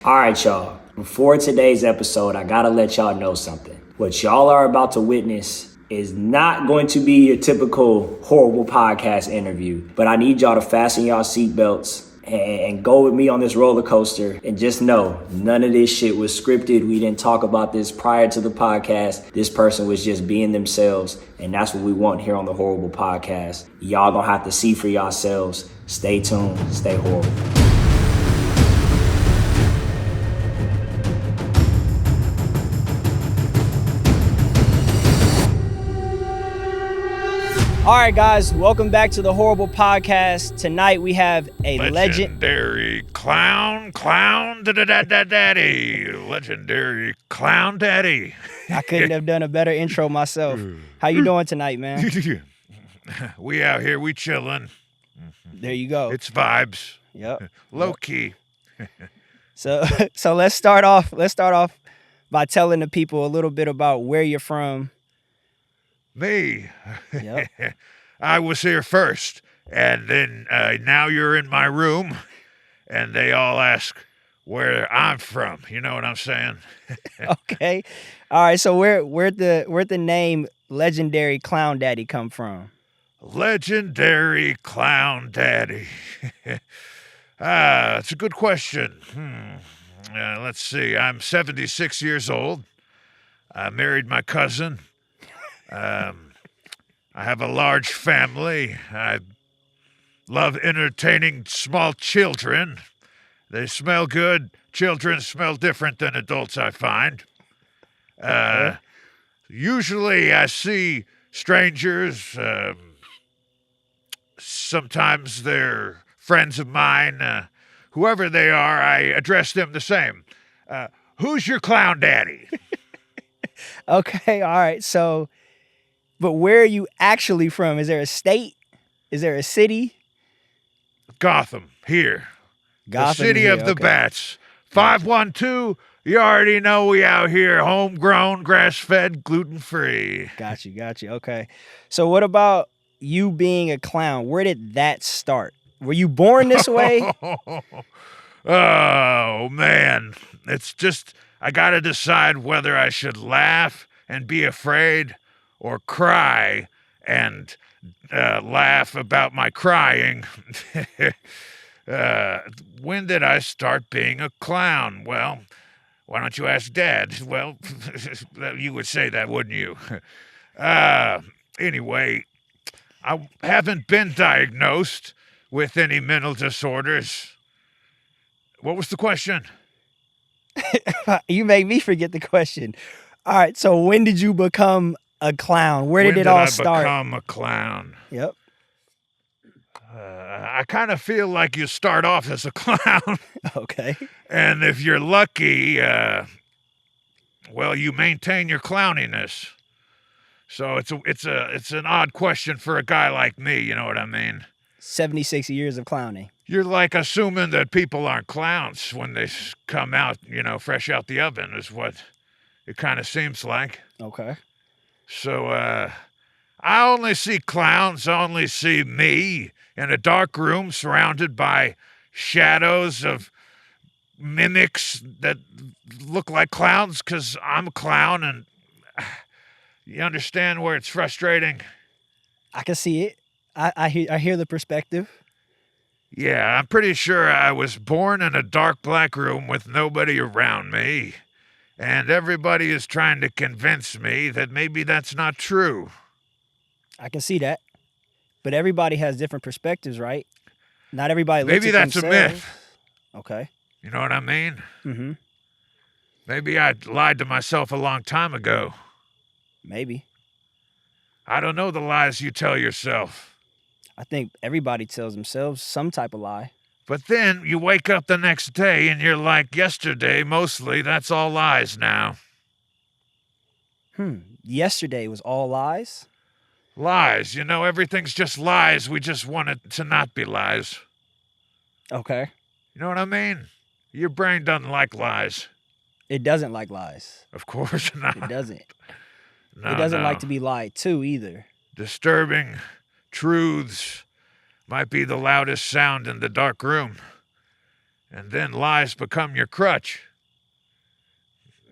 All right, y'all. Before today's episode, I gotta let y'all know something. What y'all are about to witness is not going to be your typical HORRORble podcast interview, but I need y'all to fasten y'all seatbelts and go with me on this roller coaster. And just know, none of this shit was scripted. We didn't talk about this prior to the podcast. This person was just being themselves, and that's what we want here on the HORRORble podcast. Y'all gonna have to see for yourselves. Stay tuned. Stay horrible. All right, guys, welcome back to the HORRORble podcast. Tonight we have a legendary clown daddy. Legendary clown daddy. I couldn't have done a better intro myself. How you doing tonight, man? We out here, we chilling. There you go. It's vibes. Yep. Low key. So let's start off by telling the people a little bit about where you're from. Me. Yep. I was here first, and then now you're in my room, and they all ask where I'm from. You know what I'm saying? Okay. All right. So where'd the name Legendary Clown Daddy come from? Legendary Clown Daddy. It's a good question. Let's see. I'm 76 years old. I married my cousin. I have a large family. I love entertaining small children. They smell good. Children smell different than adults, I find. Usually I see strangers. Sometimes they're friends of mine. Whoever they are, I address them the same. Who's your clown daddy? Okay. All right. So, but where are you actually from? Is there a state? Is there a city? Gotham, here. The city here, of the bats. 512, you already know we out here, homegrown, grass-fed, gluten-free. Got you. Okay. So what about you being a clown? Where did that start? Were you born this way? Oh, man. It's just, I gotta decide whether I should laugh and be afraid or cry and laugh about my crying. When did I start being a clown? Well, why don't you ask Dad? Well, you would say that, wouldn't you? Anyway, I haven't been diagnosed with any mental disorders. What was the question? You made me forget the question. All right, so when did you become a clown? Where did it all start? When did I become a clown? Yep. I kind of feel like you start off as a clown. Okay. And if you're lucky, well, you maintain your clowniness. So it's an odd question for a guy like me, you know what I mean? 76 years of clowning. You're like assuming that people aren't clowns when they come out, fresh out the oven is what it kind of seems like. Okay. So, I only see clowns. I only see me in a dark room surrounded by shadows of mimics that look like clowns because I'm a clown, and you understand where it's frustrating? I can see it. I hear the perspective. Yeah, I'm pretty sure I was born in a dark black room with nobody around me, and everybody is trying to convince me that maybe that's not true. I can see that. But everybody has different perspectives, right? Not everybody looks Maybe at that's themselves. a myth. Okay. You know what I mean? Mm-hmm. Maybe I lied to myself a long time ago. Maybe. I don't know the lies you tell yourself. I think everybody tells themselves some type of lie. But then you wake up the next day and you're like, yesterday, mostly, that's all lies now. Yesterday was all lies? Lies. Everything's just lies. We just want it to not be lies. Okay. You know what I mean? Your brain doesn't like lies. It doesn't like lies. Of course not. It doesn't. No, it doesn't like to be lied to either. Disturbing truths might be the loudest sound in the dark room. And then lies become your crutch.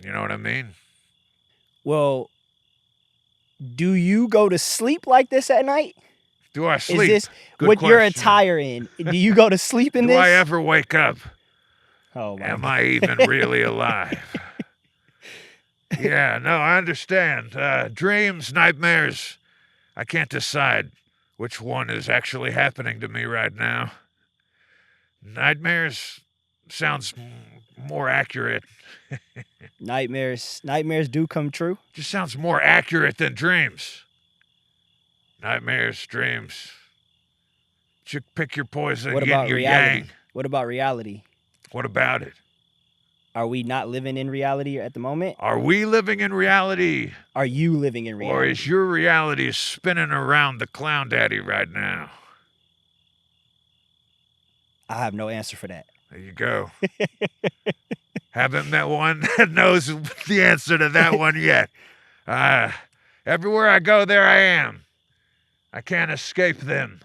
You know what I mean? Well, do you go to sleep like this at night? Do I sleep? Is this Good what your question. attire in? Do you go to sleep in Do this? I ever wake up? Oh my Am God. I even really alive? Yeah, no, I understand. Dreams, nightmares. I can't decide which one is actually happening to me right now. Nightmares sounds more accurate. Nightmares do come true. Just sounds more accurate than dreams. Nightmares, dreams. Pick your poison, What yin about your reality? yang. What about reality? What about it? Are we not living in reality at the moment? Are we living in reality? Are you living in reality? Or is your reality spinning around the clown daddy right now? I have no answer for that. There you go. Haven't met one that knows the answer to that one yet. Everywhere I go, there I am. I can't escape them.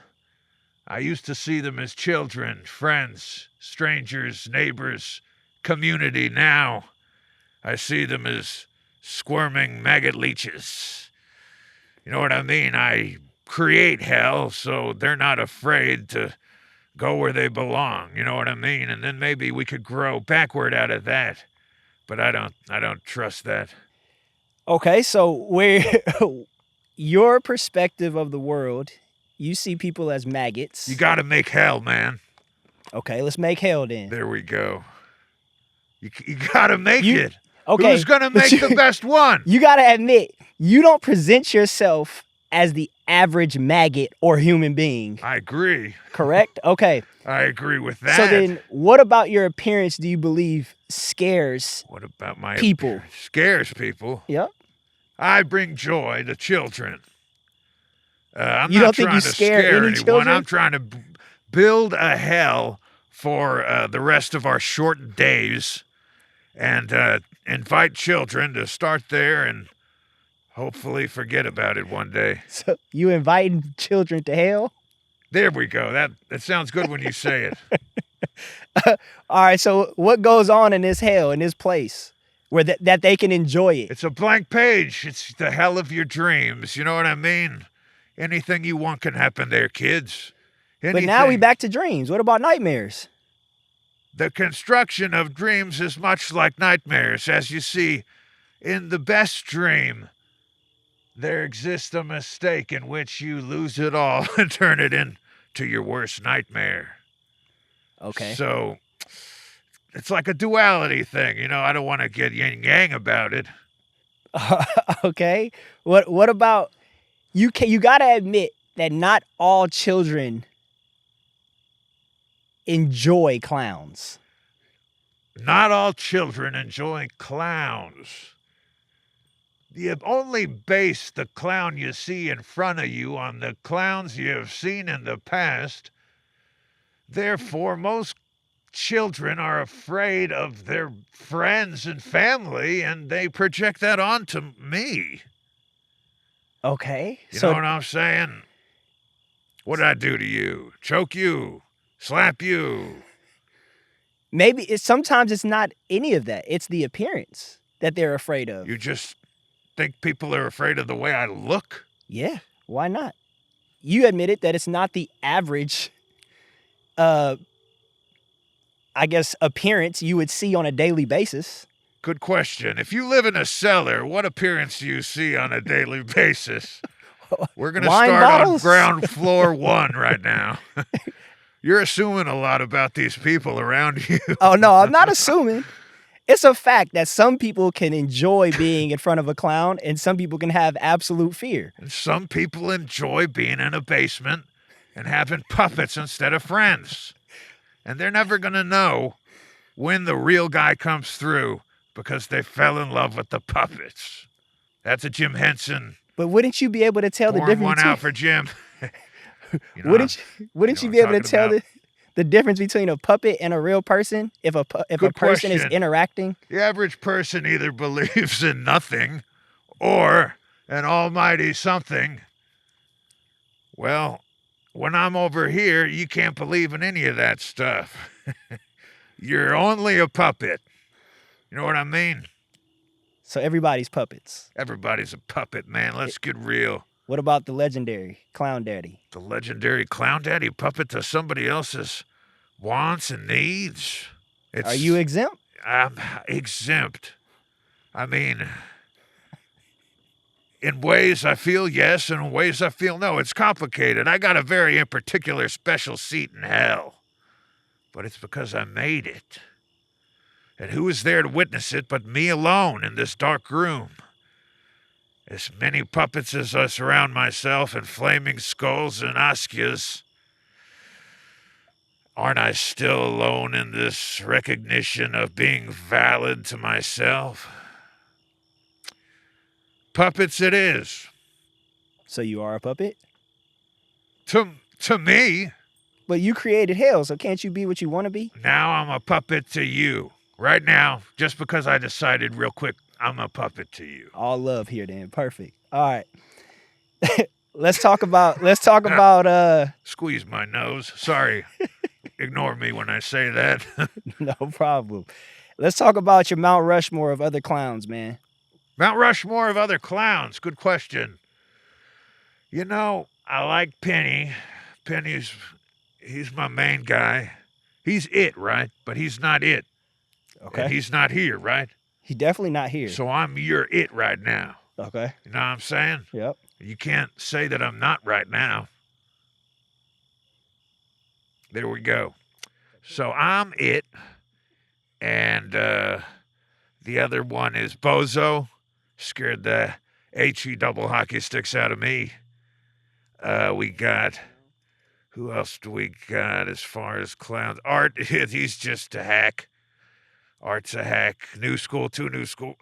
I used to see them as children, friends, strangers, neighbors, community. Now I see them as squirming maggot leeches. You know what I mean? I create hell so they're not afraid to go where they belong. You know what I mean? And then maybe we could grow backward out of that. But I don't trust that. Okay, so your perspective of the world, you see people as maggots. You got to make hell, man. Okay, let's make hell then. There we go. You got to make it. Okay. Who's going to make the best one? You got to admit, you don't present yourself as the average maggot or human being. I agree. Correct? Okay. I agree with that. So then, what about your appearance do you believe scares What about my people? appearance? Scares people? Yep. I bring joy to children. I'm You not don't think trying you to scare any anyone. children? I'm trying to build a hell for the rest of our shortened days and invite children to start there and hopefully forget about it one day. So you inviting children to hell? There we go. That sounds good when you say All right, so what goes on in this hell, in this place, where that they can enjoy it? It's a blank page. It's the hell of your dreams. You know what I mean? Anything you want can happen there, kids. But now we back to dreams. What about nightmares? The construction of dreams is much like nightmares. As you see, in the best dream, there exists a mistake in which you lose it all and turn it into your worst nightmare. Okay. So it's like a duality thing. You know, I don't want to get yin-yang about it. Okay. What about you got to admit that not all children enjoy clowns. Not all children enjoy clowns. You only base the clown you see in front of you on the clowns you have seen in the past. Therefore, most children are afraid of their friends and family, and they project that onto me. Okay. You know what I'm saying? What did I do to you? Choke you? Slap you? Maybe sometimes it's not any of that. It's the appearance that they're afraid of. You just think people are afraid of the way I look? Yeah, why not? You admitted that it's not the average, I guess, appearance you would see on a daily basis. Good question. If you live in a cellar, what appearance do you see on a daily basis? We're going to start bottles? on ground floor 1 right now. You're assuming a lot about these people around you. Oh, no, I'm not assuming. It's a fact that some people can enjoy being in front of a clown and some people can have absolute fear. And some people enjoy being in a basement and having puppets instead of friends. And they're never going to know when the real guy comes through because they fell in love with the puppets. That's a Jim Henson. But wouldn't you be able to tell the Pouring difference? one out for Jim. Wouldn't you be able to tell the difference between a puppet and a real person if a person is interacting? The average person either believes in nothing or an almighty something. Well, when I'm over here, you can't believe in any of that stuff. You're only a puppet. You know what I mean? So everybody's puppets. Everybody's a puppet, man. Let's get real. What about the legendary Clown Daddy? The legendary Clown Daddy puppet to somebody else's wants and needs. Are you exempt? I'm exempt. I mean, in ways I feel yes, and in ways I feel no. It's complicated. I got a very particular special seat in hell. But it's because I made it. And who is there to witness it but me alone in this dark room? As many puppets as I surround myself in flaming skulls and ascias, aren't I still alone in this recognition of being valid to myself? Puppets it is. So you are a puppet? To me. But you created hell, so can't you be what you want to be? Now I'm a puppet to you. Right now, just because I decided real quick, I'm a puppet to you. All love here then. Perfect. All right. let's talk about Squeeze my nose. Sorry. Ignore me when I say that. No problem. Let's talk about your Mount Rushmore of other clowns, man. Mount Rushmore of other clowns. Good question. You know, I like Penny. He's my main guy. He's it, right? But he's not it. Okay. And he's not here, right? He's definitely not here. So I'm your it right now. Okay. You know what I'm saying? Yep. You can't say that I'm not right now. There we go. So I'm it. And the other one is Bozo. Scared the HE double hockey sticks out of me. We got... Who else do we got as far as clowns? Art, he's just a hack. Art's a hack. New school, too new school.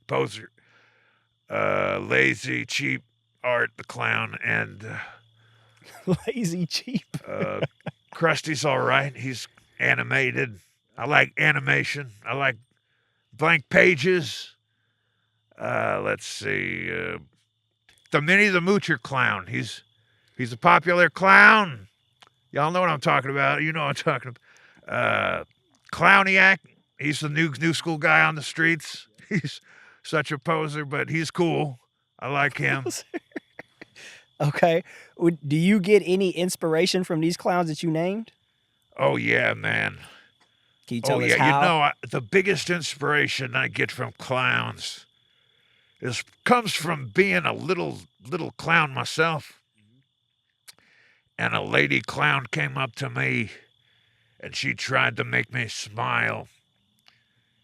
Poser. Lazy, cheap. Art, the clown. And... lazy, cheap. Krusty's all right. He's animated. I like animation. I like blank pages. Let's see. The Minnie the Moocher clown. He's a popular clown. Y'all know what I'm talking about. You know what I'm talking about. Clowniac. He's the new school guy on the streets. He's such a poser, but he's cool. I like him. Okay. Do you get any inspiration from these clowns that you named? Oh, yeah, man. Can you tell us how? You know, the biggest inspiration I get from clowns comes from being a little clown myself. And a lady clown came up to me, and she tried to make me smile.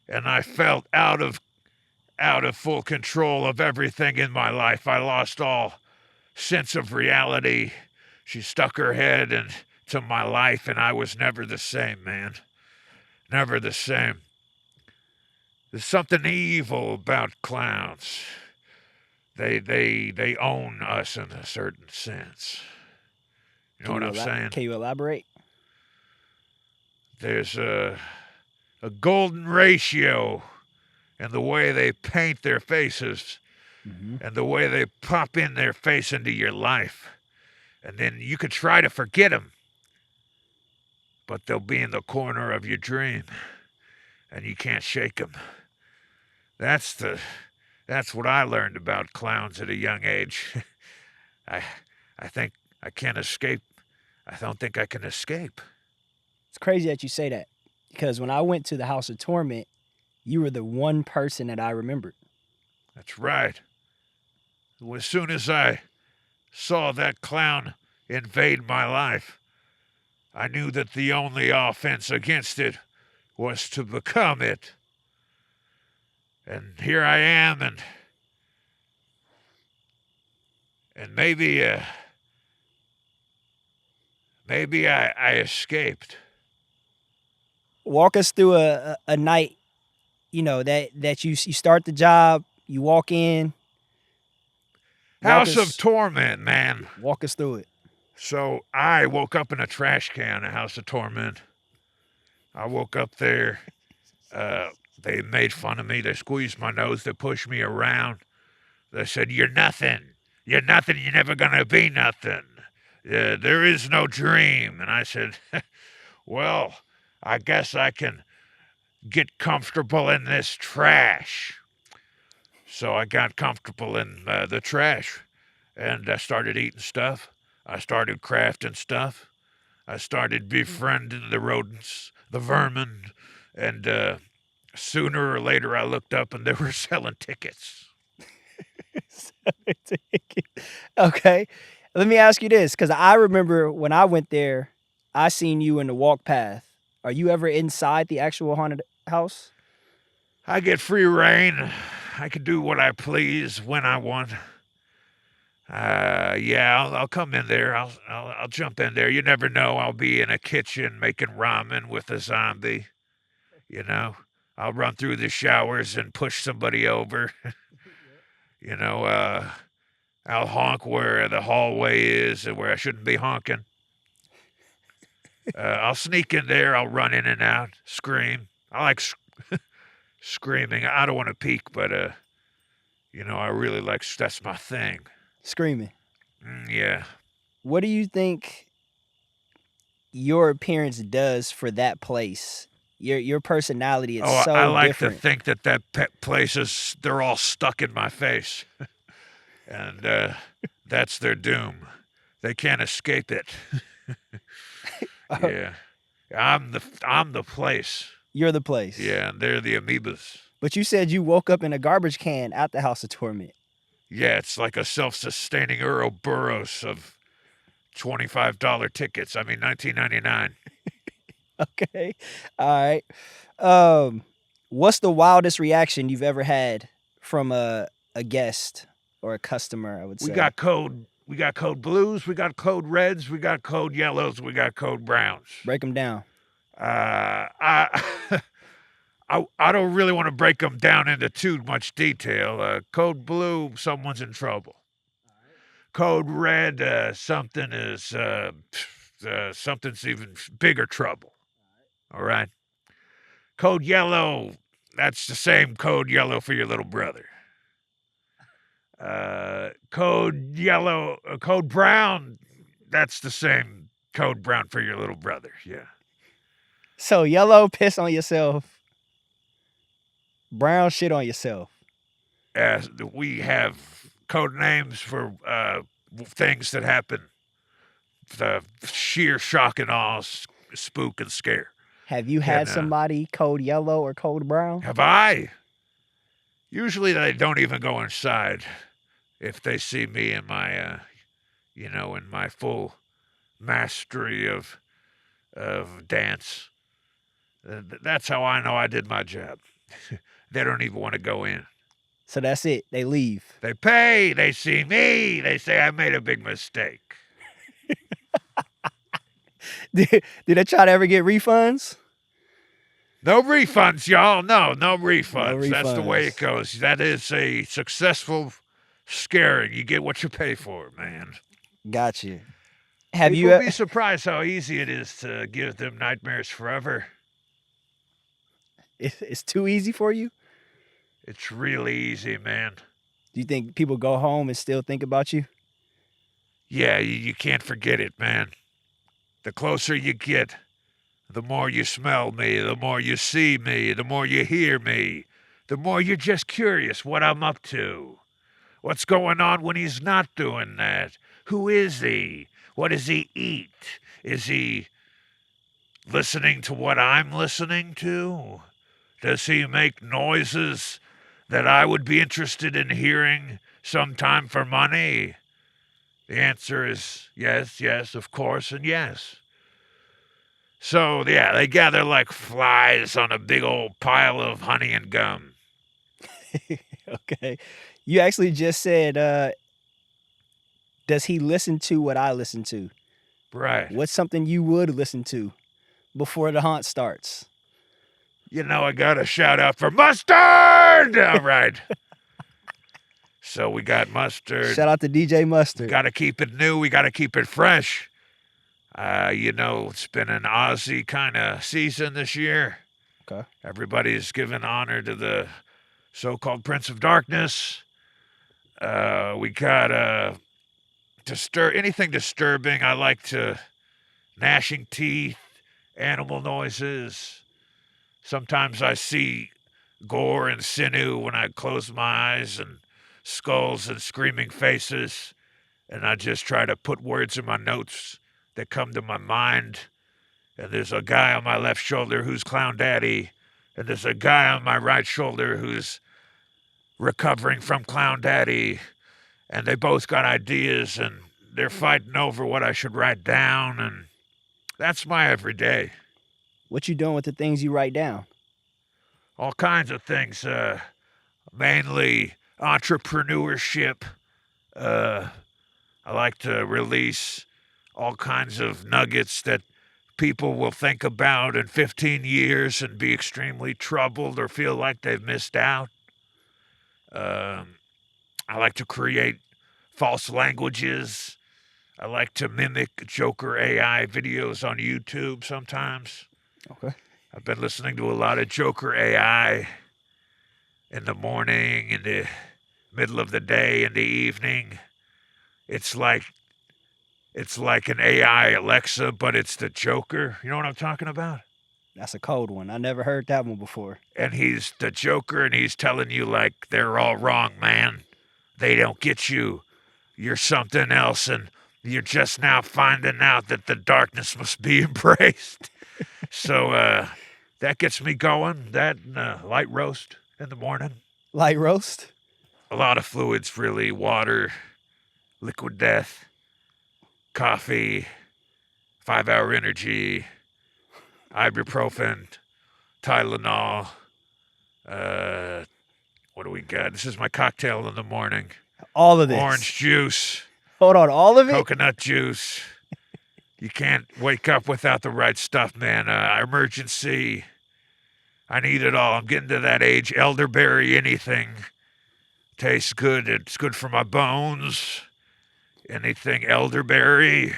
And I felt out of full control of everything in my life. I lost all sense of reality. She stuck her head into my life, and I was never the same, man. Never the same. There's something evil about clowns. They own us in a certain sense. You know what I'm saying? Can you elaborate? There's a golden ratio in the way they paint their faces and the way they pop in their face into your life. And then you could try to forget them, but they'll be in the corner of your dream, and you can't shake them. That's what I learned about clowns at a young age. I think I can't escape. I don't think I can escape. It's crazy that you say that, because when I went to the House of Torment, you were the one person that I remembered. That's right. As soon as I saw that clown invade my life, I knew that the only offense against it was to become it. And here I am, and maybe I escaped. Walk us through a night, that you start the job, you walk in. House of Torment, man. Walk us through it. So I woke up in a trash can at House of Torment. I woke up there. They made fun of me. They squeezed my nose. They pushed me around. They said, "You're nothing. You're nothing. You're never going to be nothing. There is no dream." And I said, "Well, I guess I can get comfortable in this trash. So I got comfortable in the trash, and I started eating stuff. I started crafting stuff. I started befriending the rodents, the vermin, and sooner or later I looked up and they were selling tickets. Okay. Let me ask you this, because I remember when I went there, I seen you in the walk path. Are you ever inside the actual haunted house? I get free reign. I can do what I please when I want. Yeah, I'll come in there. I'll jump in there. You never know. I'll be in a kitchen making ramen with a zombie. You know, I'll run through the showers and push somebody over. you know, I'll honk where the hallway is and where I shouldn't be honking. I'll sneak in there. I'll run in and out, scream. I like screaming. I don't want to peek, but I really like. That's my thing. Screaming. Yeah. What do you think your appearance does for that place? Your personality is so I like different. to think that place is. They're all stuck in my face, and that's their doom. They can't escape it. Yeah. I'm the place. You're the place. Yeah, and they're the amoebas. But you said you woke up in a garbage can at the House of Torment. Yeah, it's like a self-sustaining Ouroboros of $25 tickets. I mean, $19.99. Okay. All right. What's the wildest reaction you've ever had from a guest or a customer, I would say? We got code blues, we got code reds, we got code yellows, we got code browns. Break them down. I don't really want to break them down into too much detail. Code blue, someone's in trouble. Code red, something's even bigger trouble. All right. Code yellow, that's the same code yellow for your little brother. Code brown, that's the same code brown for your little brother. Yeah. So yellow, piss on yourself. Brown, shit on yourself. We have code names for things that happen. The sheer shock and awe, spook and scare. Have you had somebody code yellow or code brown? Have I? Usually they don't even go inside if they see me in my, in my full mastery of dance. That's how I know I did my job. They don't even want to go in. So that's it. They leave. They pay. They see me. They say I made a big mistake. Did they try to ever get refunds? No refunds, y'all. No refunds. No refunds. That's the way it goes. That is a successful scaring. You get what you pay for, man. Gotcha. You'll be surprised how easy it is to give them nightmares forever. It's too easy for you? It's really easy, man. Do you think people go home and still think about you? Yeah, you can't forget it, man. The closer you get, the more you smell me, the more you see me, the more you hear me, the more you're just curious what I'm up to. What's going on when he's not doing that? Who is he? What does he eat? Is he listening to what I'm listening to? Does he make noises that I would be interested in hearing sometime for money? The answer is yes, of course, and yes. So, yeah, they gather like flies on a big old pile of honey and gum. Okay. You actually just said, does he listen to what I listen to? Right. What's something you would listen to before the haunt starts? I got a shout out for Mustard! All right. So we got Mustard. Shout out to DJ Mustard. We got to keep it new. We got to keep it fresh. It's been an Aussie kind of season this year. Okay. Everybody's giving honor to the so-called Prince of Darkness. We got anything disturbing. I like to gnashing teeth animal noises. Sometimes I see gore and sinew when I close my eyes, and skulls and screaming faces. And I just try to put words in my notes that come to my mind. And there's a guy on my left shoulder who's Clown Daddy. And there's a guy on my right shoulder who's recovering from Clown Daddy. And they both got ideas, and they're fighting over what I should write down. And that's my everyday. What you doing with the things you write down? All kinds of things. Mainly entrepreneurship. I like to release all kinds of nuggets that people will think about in 15 years and be extremely troubled or feel like they've missed out. I like to create false languages. I like to mimic Joker AI videos on YouTube sometimes. Okay. I've been listening to a lot of Joker AI in the morning, in the middle of the day, in the evening. It's like an AI Alexa, but it's the Joker. You know what I'm talking about? That's a cold one. I never heard that one before. And he's the Joker, and he's telling you, like, they're all wrong, man. They don't get you. You're something else, and you're just now finding out that the darkness must be embraced. So that gets me going. That and light roast in the morning. Light roast? A lot of fluids, really. Water, liquid death, coffee, 5-hour energy, ibuprofen, Tylenol. What do we got? This is my cocktail in the morning. All of this. Orange juice. Hold on, all of it? Coconut juice. You can't wake up without the right stuff, man. Emergency. I need it all. I'm getting to that age. Elderberry, anything. Tastes good. It's good for my bones. Anything elderberry.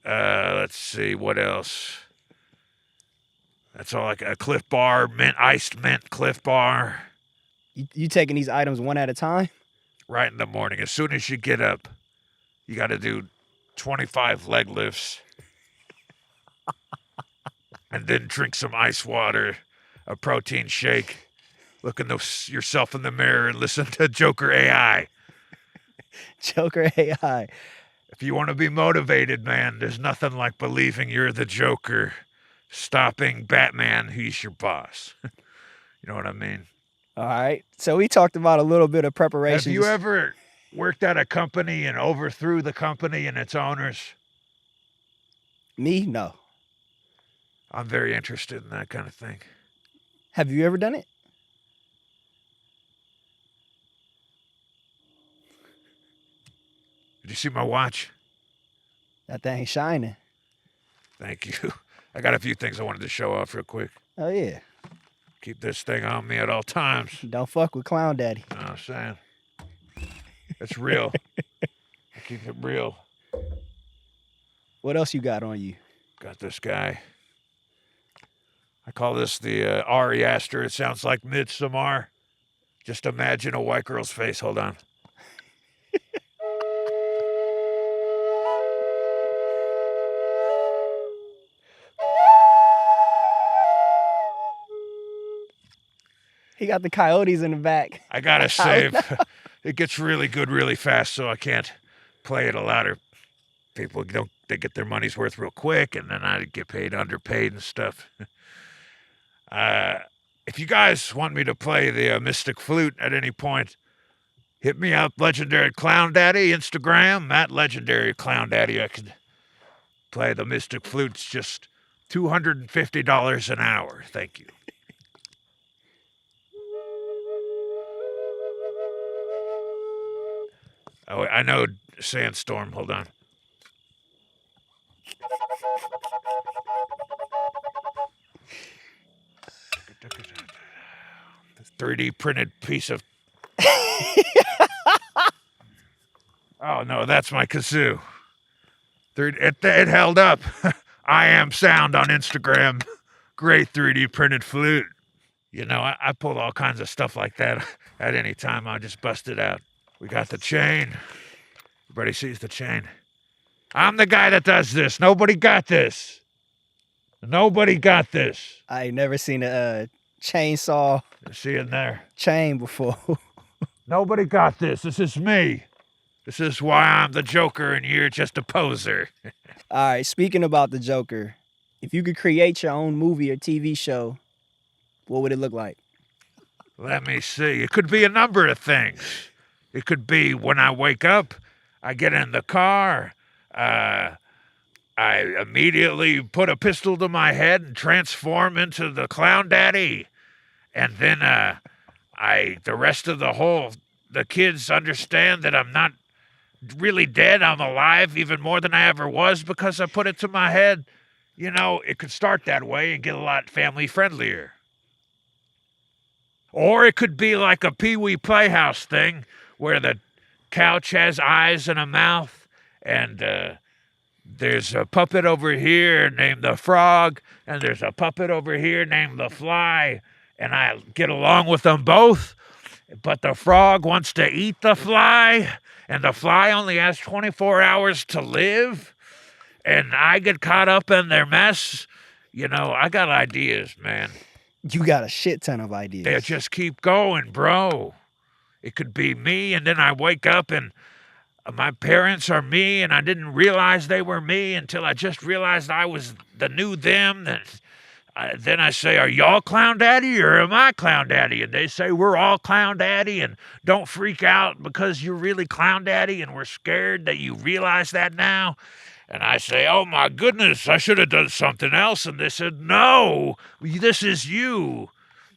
Let's see, what else? That's all, like a Cliff Bar, iced mint Cliff Bar. You taking these items one at a time? Right in the morning. As soon as you get up, you got to do 25 leg lifts. And then drink some ice water, a protein shake. Look at yourself in the mirror and listen to Joker AI. Joker AI. If you want to be motivated, man, there's nothing like believing you're the Joker, stopping Batman, who's your boss. You know what I mean? All right. So we talked about a little bit of preparation. Have you ever worked at a company and overthrew the company and its owners? Me? No. I'm very interested in that kind of thing. Have you ever done it? Did you see my watch? That thing shining. Thank you. I got a few things I wanted to show off real quick. Oh, yeah. Keep this thing on me at all times. Don't fuck with Clown Daddy. You know what I'm saying? It's real. I keep it real. What else you got on you? Got this guy. I call this the Ari Aster. It sounds like Midsommar. Just imagine a white girl's face. Hold on. He got the coyotes in the back. I gotta save. It gets really good really fast, so I can't play it a lot. Or people they get their money's worth real quick, and then I get paid underpaid and stuff. If you guys want me to play the Mystic Flute at any point, hit me up, Legendary Clown Daddy, Instagram, at Legendary Clown Daddy. I can play the Mystic Flute. It's just $250 an hour. Thank you. Oh, I know Sandstorm. Hold on. The 3D printed piece of... Oh, no, that's my kazoo. It held up. I am sound on Instagram. Great 3D printed flute. You know, I pull all kinds of stuff like that at any time. I'll just bust it out. We got the chain. Everybody sees the chain. I'm the guy that does this. Nobody got this. Nobody got this. I ain't never seen a chainsaw You see in there? chain before. Nobody got this. This is me. This is why I'm the Joker and you're just a poser. All right, speaking about the Joker, if you could create your own movie or TV show, what would it look like? Let me see. It could be a number of things. It could be when I wake up, I get in the car, I immediately put a pistol to my head and transform into the Clown Daddy. And then the rest of the kids understand that I'm not really dead. I'm alive even more than I ever was because I put it to my head. You know, it could start that way and get a lot family friendlier. Or it could be like a Pee-wee Playhouse thing where the couch has eyes and a mouth, and there's a puppet over here named the Frog, and there's a puppet over here named the Fly, and I get along with them both, but the Frog wants to eat the Fly, and the Fly only has 24 hours to live, and I get caught up in their mess. You know, I got ideas, man. You got a shit ton of ideas. They just keep going, bro. It could be me, and then I wake up and my parents are me, and I didn't realize they were me until I just realized I was the new them. Then I say, are y'all Clown Daddy or am I Clown Daddy? And they say, we're all Clown Daddy, and don't freak out because you're really Clown Daddy, and we're scared that you realize that now. And I say, oh my goodness, I should have done something else. And they said, no, this is you.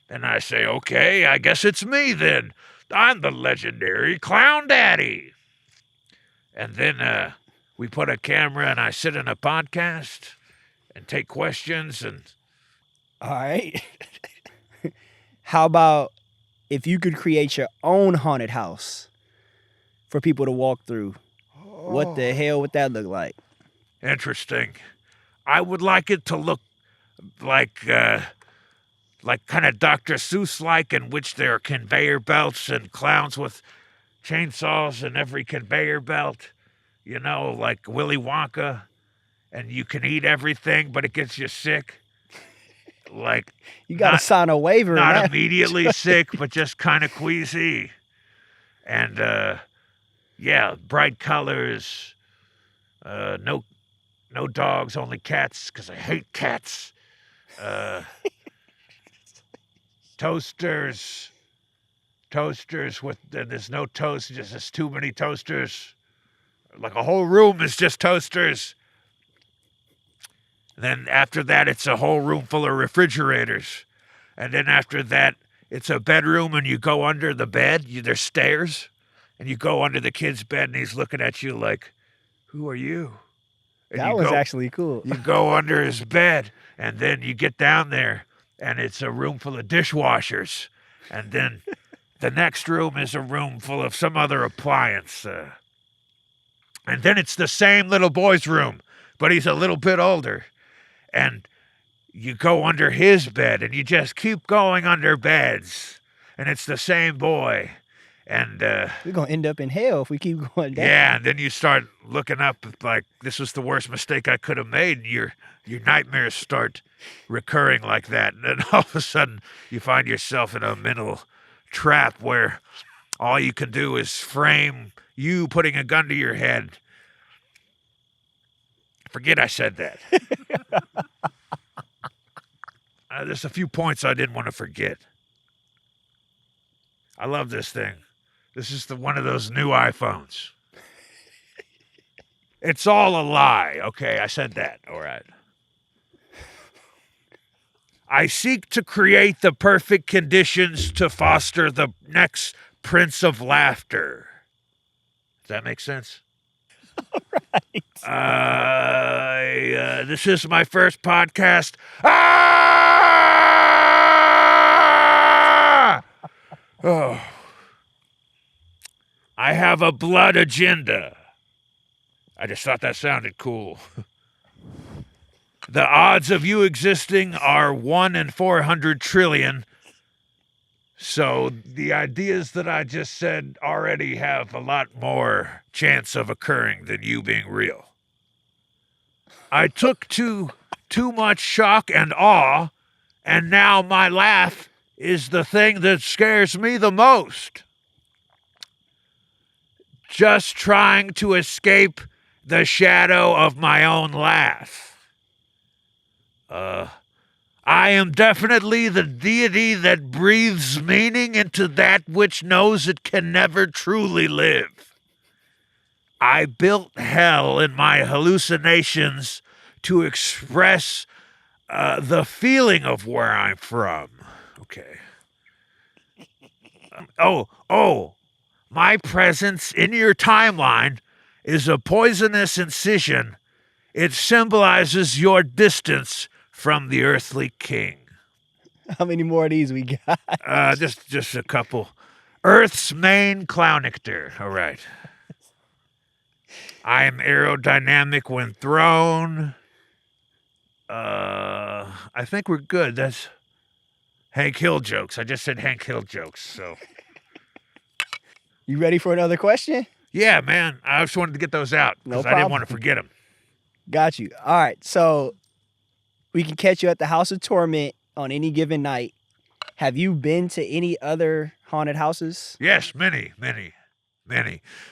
And I say, okay, I guess it's me then. I'm the legendary Clown Daddy. And then we put a camera and I sit in a podcast and take questions. And All right. How about if you could create your own haunted house for people to walk through? What the hell would that look like? Interesting. I would like it to look like kind of Dr. Seuss-like, in which there are conveyor belts and clowns with chainsaws in every conveyor belt. You know, like Willy Wonka, and you can eat everything, but it gets you sick. Like You got to sign a waiver. Not immediately sick, but just kind of queasy. And bright colors. No dogs, only cats, because I hate cats. Toasters with, there's no toast, just there's too many toasters. Like a whole room is just toasters. And then after that, it's a whole room full of refrigerators. And then after that, it's a bedroom, and you go under the bed, there's stairs, and you go under the kid's bed, and he's looking at you like, who are you? And That was actually cool. You go under his bed, and then you get down there, and it's a room full of dishwashers. And then the next room is a room full of some other appliance. And then it's the same little boy's room, but he's a little bit older. And you go under his bed, and you just keep going under beds. And it's the same boy. And we're going to end up in hell if we keep going down. Yeah, and then you start looking up like, this was the worst mistake I could have made. And your nightmares start recurring like that. And then all of a sudden, you find yourself in a mental trap where all you can do is frame you putting a gun to your head. Forget I said that. There's a few points I didn't want to forget. I love this thing. This is one of those new iPhones. It's all a lie. Okay, I said that. All right. I seek to create the perfect conditions to foster the next Prince of Laughter. Does that make sense? All right. This is my first podcast. Oh. I have a blood agenda. I just thought that sounded cool. The odds of you existing are 1 in 400 trillion. So the ideas that I just said already have a lot more chance of occurring than you being real. I took to too much shock and awe, and now my laugh is the thing that scares me the most. Just trying to escape the shadow of my own laugh. I am definitely the deity that breathes meaning into that which knows it can never truly live. I built hell in my hallucinations to express the feeling of where I'm from. Okay. My presence in your timeline is a poisonous incision. It symbolizes your distance from the earthly king. How many more of these we got? Just a couple. Earth's main clownictor. All right. I am aerodynamic when thrown. I think we're good. That's Hank Hill jokes. I just said Hank Hill jokes, so. You ready for another question? Yeah, man. I just wanted to get those out No because I didn't problem. want to forget them. Got you. All right. So we can catch you at the House of Torment on any given night. Have you been to any other haunted houses? Yes, many.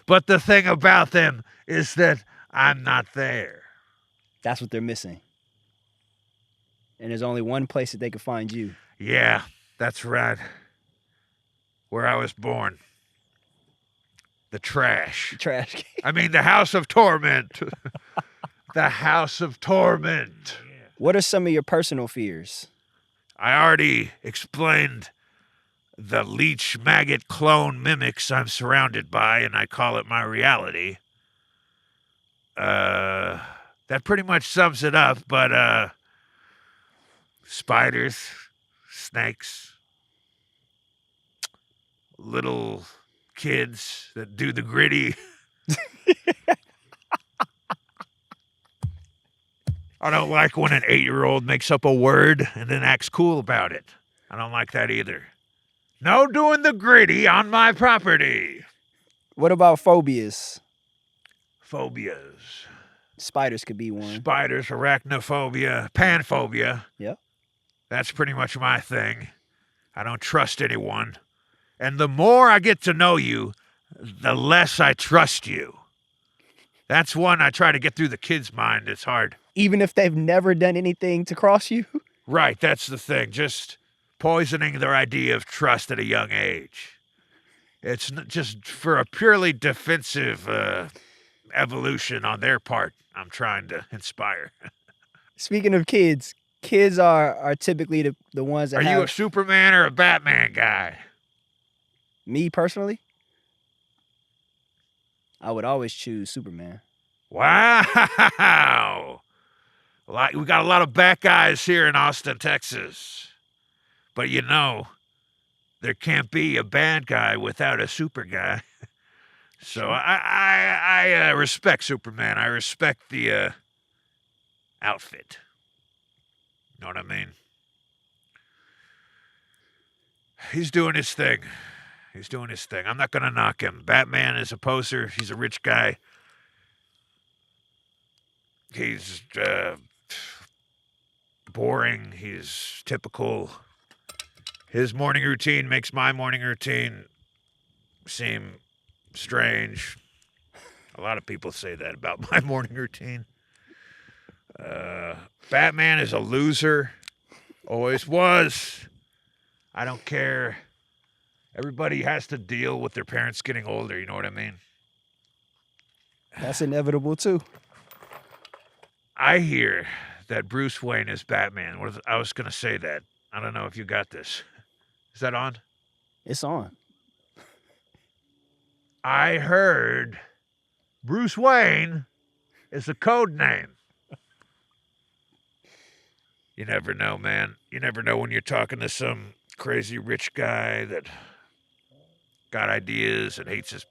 But the thing about them is that I'm not there. That's what they're missing. And there's only one place that they can find you. Yeah, that's right. Where I was born. The trash. Trash can. I mean, the House of Torment. The House of Torment. What are some of your personal fears? I already explained the leech maggot clone mimics I'm surrounded by, and I call it my reality. That pretty much sums it up, but spiders, snakes, little kids that do the gritty. I don't like when an 8-year-old makes up a word and then acts cool about it. I don't like that either. No doing the gritty on my property. What about phobias? Phobias. Spiders could be one. Spiders, arachnophobia, panphobia. Yep. That's pretty much my thing. I don't trust anyone. And the more I get to know you, the less I trust you. That's one I try to get through the kid's mind. It's hard. Even if they've never done anything to cross you? Right, that's the thing. Just poisoning their idea of trust at a young age. It's just for a purely defensive evolution on their part I'm trying to inspire. Speaking of kids are typically the ones that Are you a Superman or a Batman guy? Me personally, I would always choose Superman. Wow. We got a lot of bad guys here in Austin, Texas. But you know, there can't be a bad guy without a super guy. So I respect Superman. I respect the outfit. Know what I mean? He's doing his thing. I'm not going to knock him. Batman is a poser. He's a rich guy. He's boring. He's typical. His morning routine makes my morning routine seem strange. A lot of people say that about my morning routine. Batman is a loser. Always was. I don't care. Everybody has to deal with their parents getting older, you know what I mean? That's inevitable too. I hear that Bruce Wayne is Batman. I was going to say that. I don't know if you got this. Is that on? It's on. I heard Bruce Wayne is a code name. You never know, man. You never know when you're talking to some crazy rich guy that got ideas and hates his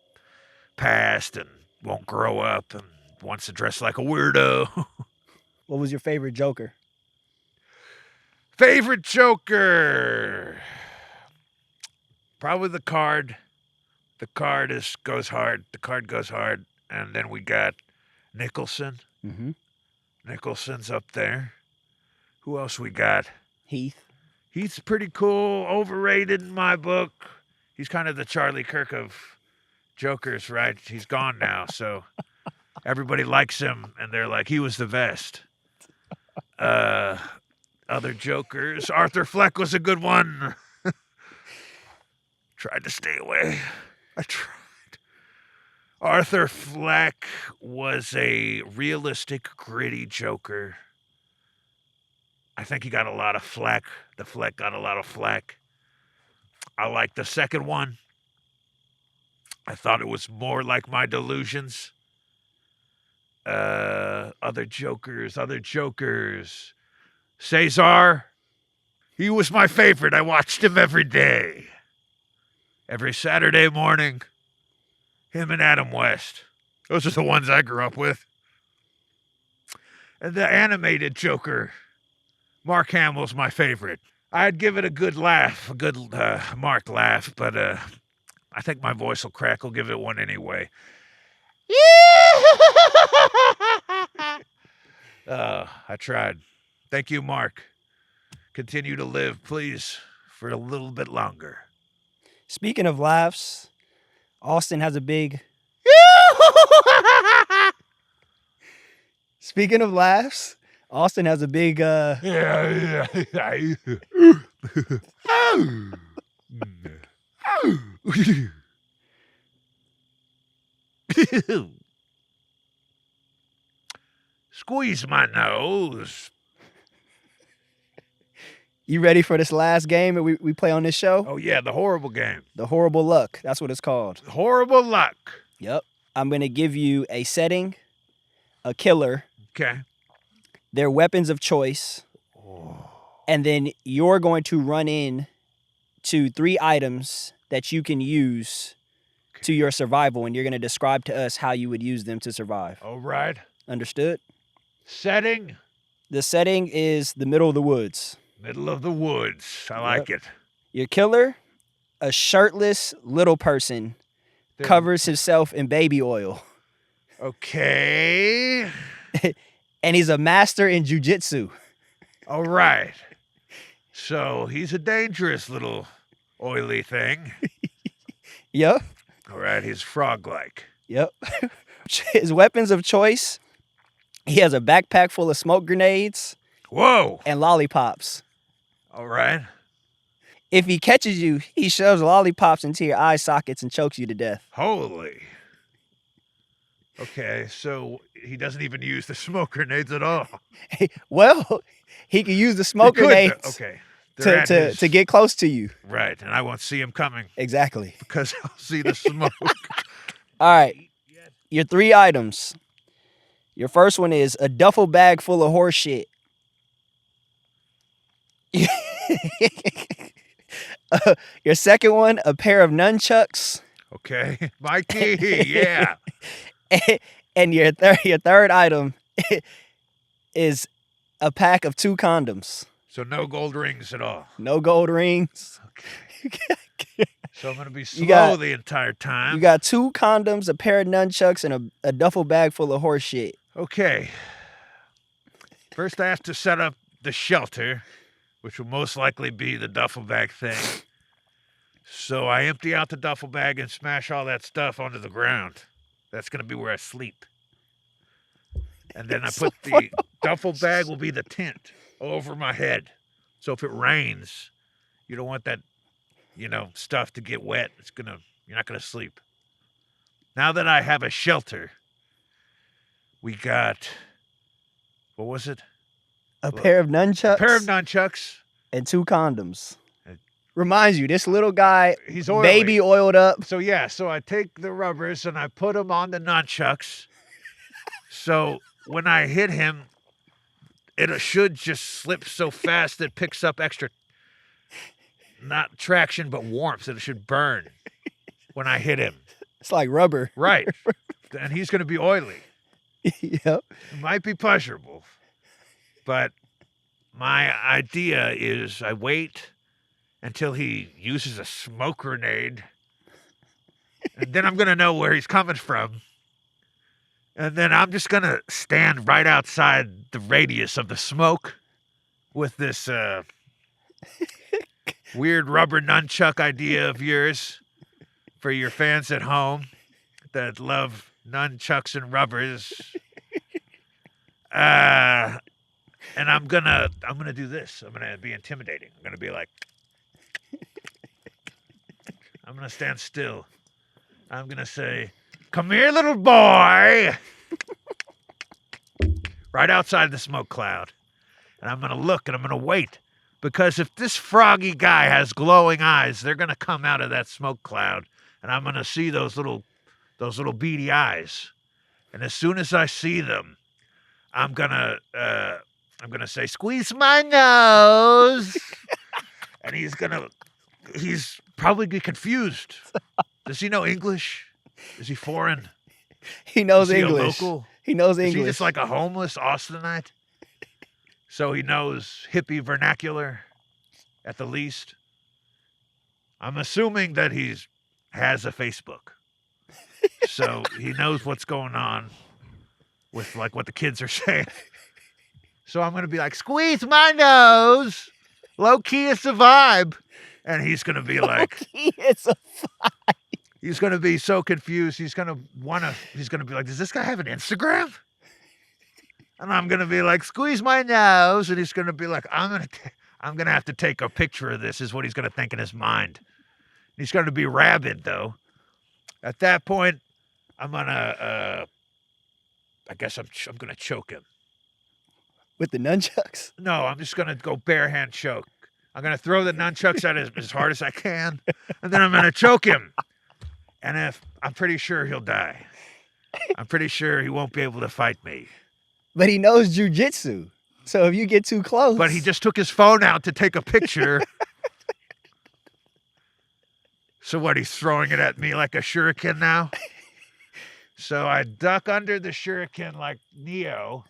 past and won't grow up and wants to dress like a weirdo. What was your favorite Joker? Favorite Joker? Probably the card. The card goes hard. The card goes hard. And then we got Nicholson. Mm-hmm. Nicholson's up there. Who else we got? Heath. He's pretty cool, overrated in my book. He's kind of the Charlie Kirk of Jokers, right? He's gone now, so everybody likes him, and they're like, he was the best. Other Jokers. Arthur Fleck was a good one. Tried to stay away. I tried. Arthur Fleck was a realistic, gritty Joker. I think he got a lot of flack. The Fleck got a lot of flack. I like the second one. I thought it was more like my delusions. Other Jokers. Cesar. He was my favorite. I watched him every day. Every Saturday morning. Him and Adam West. Those are the ones I grew up with. And the animated Joker. Mark Hamill's my favorite. I'd give it a good laugh, a good Mark laugh, but I think my voice will crack. I'll give it one anyway. I tried. Thank you, Mark. Continue to live, please, for a little bit longer. Speaking of laughs, Austin has a big... Speaking of laughs, Austin has a big... Squeeze my nose. You ready for this last game that we play on this show? Oh, yeah, the horrible game. The Horrible Luck. That's what it's called. Horrible luck. Yep. I'm going to give you a setting, a killer, Okay. their weapons of choice, and then you're going to run in to 3 items that you can use to your survival, and you're going to describe to us how you would use them to survive. All right. Understood? Setting. The setting is the middle of the woods. Middle of the woods. I like it. Your killer, a shirtless little person, covers himself in baby oil. Okay. And he's a master in jujitsu. All right. So he's a dangerous little oily thing. Yep. All right. He's frog-like. Yep. His weapons of choice, he has a backpack full of smoke grenades. Whoa. And lollipops. All right. If he catches you, he shoves lollipops into your eye sockets and chokes you to death. Holy. Okay, so he doesn't even use the smoke grenades at all. Well, he can use the smoke grenades Okay. to get close to you. Right, and I won't see him coming Exactly. because I'll see the smoke. All right. Your 3 items. Your first one is a duffel bag full of horse shit. Your second one, a pair of nunchucks. Okay, Mikey, yeah. And your third item is a pack of 2 condoms. So no gold rings at all. No gold rings. Okay. So I'm going to be slow the entire time. You got 2 condoms, a pair of nunchucks, and a duffel bag full of horse shit. Okay. First, I have to set up the shelter, which will most likely be the duffel bag thing. So I empty out the duffel bag and smash all that stuff onto the ground. That's going to be where I sleep. And then I put the duffel bag will be the tent over my head. So if it rains, you don't want that, stuff to get wet. You're not going to sleep. Now that I have a shelter, we got, what was it? A pair of nunchucks. A pair of nunchucks. And 2 condoms. Reminds you, this little guy, he's oily. Baby oiled up. So I take the rubbers and I put them on the nunchucks. So when I hit him, it should just slip so fast that it picks up extra, not traction, but warmth. It should burn when I hit him. It's like rubber. Right. And he's going to be oily. Yep. It might be pleasurable. But my idea is I wait until he uses a smoke grenade. And then I'm going to know where he's coming from. And then I'm just going to stand right outside the radius of the smoke with this weird rubber nunchuck idea of yours for your fans at home that love nunchucks and rubbers. And I'm gonna do this. I'm gonna be intimidating. I'm gonna be like, I'm gonna stand still. I'm gonna say, "Come here, little boy," right outside the smoke cloud. And I'm gonna look and I'm gonna wait, because if this froggy guy has glowing eyes, they're gonna come out of that smoke cloud, and I'm gonna see those little beady eyes. And as soon as I see them, I'm gonna say, "Squeeze my nose," and he's probably get confused. Does he know English? Is he foreign? He knows Is he English. a local? He knows Is English. he just like a homeless Austinite? So he knows hippie vernacular, at the least. I'm assuming that he has a Facebook, so he knows what's going on with like what the kids are saying. So I'm gonna be like, "Squeeze my nose, low key it's a vibe," and he's gonna be like, It's a he's gonna be so confused. He's gonna be like, "Does this guy have an Instagram?" And I'm gonna be like, "Squeeze my nose," and he's gonna be like, I'm gonna have to take a picture of this," is what he's gonna think in his mind. He's gonna be rabid though. At that point, I'm gonna, I guess I'm gonna choke him. with the nunchucks. No, I'm just gonna go bare hand choke. I'm gonna throw the nunchucks at as hard as I can, and then I'm gonna choke him. And I'm pretty sure he'll die. I'm pretty sure he won't be able to fight me. But he knows jujitsu. So if you get too close. But he just took his phone out to take a picture. So what, he's throwing it at me like a shuriken now? So I duck under the shuriken like Neo.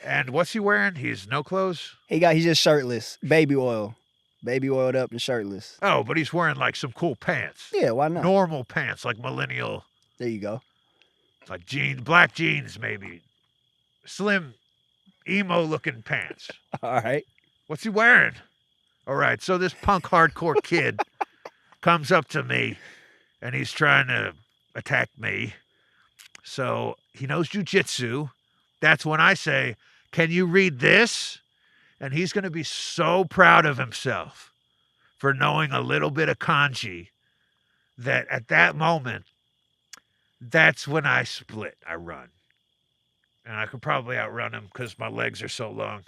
And what's he wearing? He's no clothes? He's just shirtless. Baby oil. Baby oiled up and shirtless. Oh, but he's wearing like some cool pants. Yeah, why not? Normal pants, like millennial. There you go. Like black jeans maybe. Slim, emo-looking pants. All right. What's he wearing? All right, so this punk hardcore kid comes up to me, and he's trying to attack me. So he knows jujitsu. That's when I say, "Can you read this?" And he's going to be so proud of himself for knowing a little bit of kanji that at that moment, that's when I split. I run. And I could probably outrun him because my legs are so long.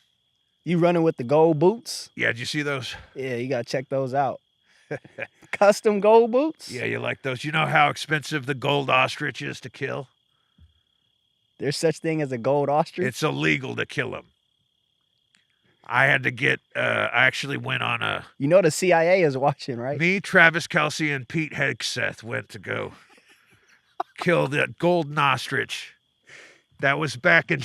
You running with the gold boots? Yeah, did you see those? Yeah, you got to check those out. Custom gold boots? Yeah, you like those? You know how expensive the gold ostrich is to kill? There's such thing as a gold ostrich? It's illegal to kill them. I had to get, I actually went on a... You know the CIA is watching, right? Me, Travis Kelce, and Pete Hegseth went to go kill the golden ostrich. That was back in...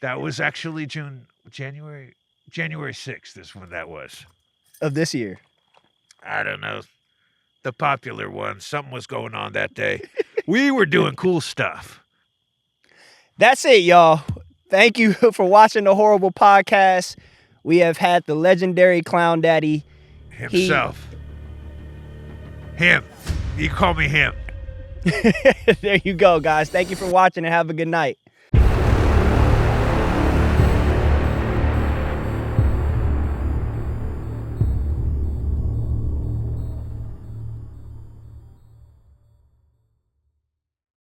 That was actually January 6th is when that was. Of this year. I don't know. The popular one. Something was going on that day. We were doing cool stuff. That's it, y'all. Thank you for watching the HORRORble podcast. We have had the legendary Clown Daddy. Himself. Him. You call me him. There you go, guys. Thank you for watching and have a good night.